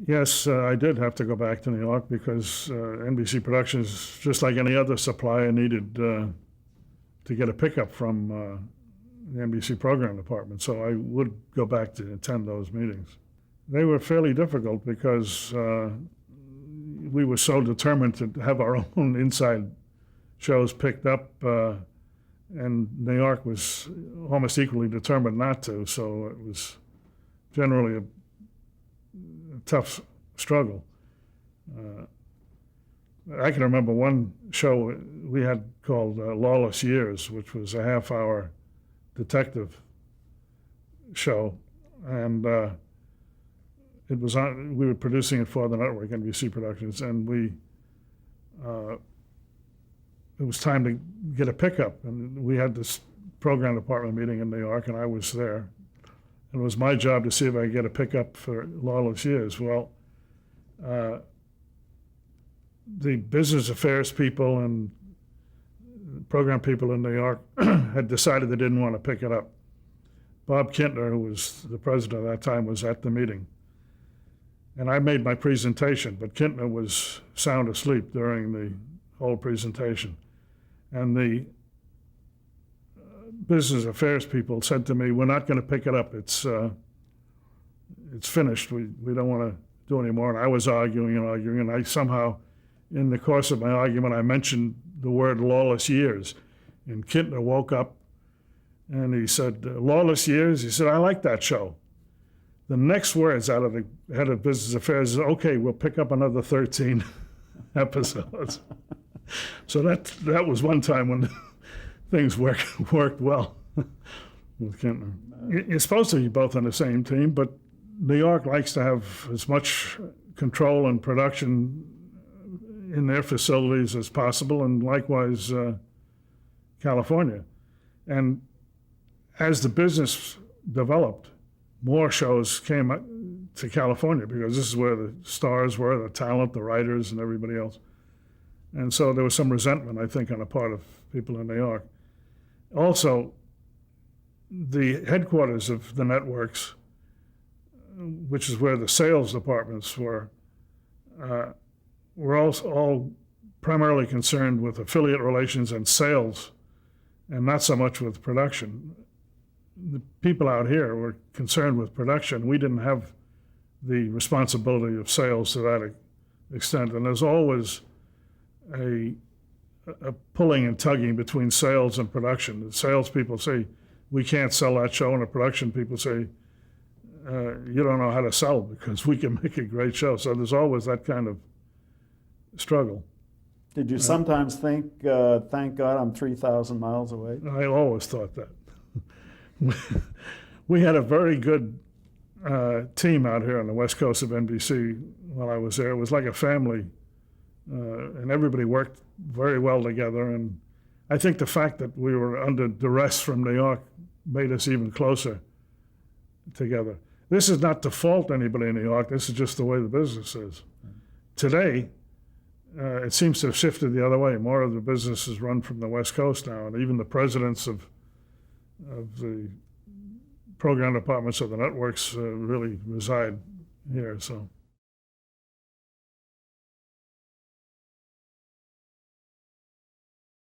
Yes, I did have to go back to New York because NBC Productions, just like any other supplier, needed to get a pickup from the NBC program department. So I would go back to attend those meetings. They were fairly difficult because we were so determined to have our own inside shows picked up, and New York was almost equally determined not to. So it was generally a tough struggle. I can remember one show we had called Lawless Years, which was a half-hour detective show, and it was on. We were producing it for the network, NBC Productions, and it was time to get a pickup, and we had this program department meeting in New York, and I was there. It was my job to see if I could get a pickup for Lawless Years. Well, the business affairs people and program people in New York had decided they didn't want to pick it up. Bob Kintner, who was the president at that time, was at the meeting. And I made my presentation, but Kintner was sound asleep during the whole presentation. And the business affairs people said to me, "We're not going to pick it up. It's finished. We don't want to do anymore." And I was arguing, and I somehow, in the course of my argument, I mentioned the word "lawless years," and Kintner woke up and he said, "Lawless Years?" He said, "I like that show." The next words out of the head of business affairs is, "Okay, we'll pick up another 13 episodes." So that was one time when things worked well with Kintner. You're supposed to be both on the same team, but New York likes to have as much control and production in their facilities as possible, and likewise California. And as the business developed, more shows came to California because this is where the stars were, the talent, the writers, and everybody else. And so there was some resentment, I think, on the part of people in New York. Also, the headquarters of the networks, which is where the sales departments were also all primarily concerned with affiliate relations and sales, and not so much with production. The people out here were concerned with production. We didn't have the responsibility of sales to that extent, and there's always a pulling and tugging between sales and production. The sales people say, "We can't sell that show," and the production people say, "You don't know how to sell because we can make a great show." So there's always that kind of struggle. Did you sometimes think, thank God I'm 3,000 miles away? I always thought that. We had a very good team out here on the west coast of NBC while I was there. It was like a family, and everybody worked very well together. And I think the fact that we were under duress from New York made us even closer together. This is not to fault anybody in New York. This is just the way the business is. Today, it seems to have shifted the other way. More of the business is run from the West Coast now, and even the presidents of the program departments of the networks really reside here. So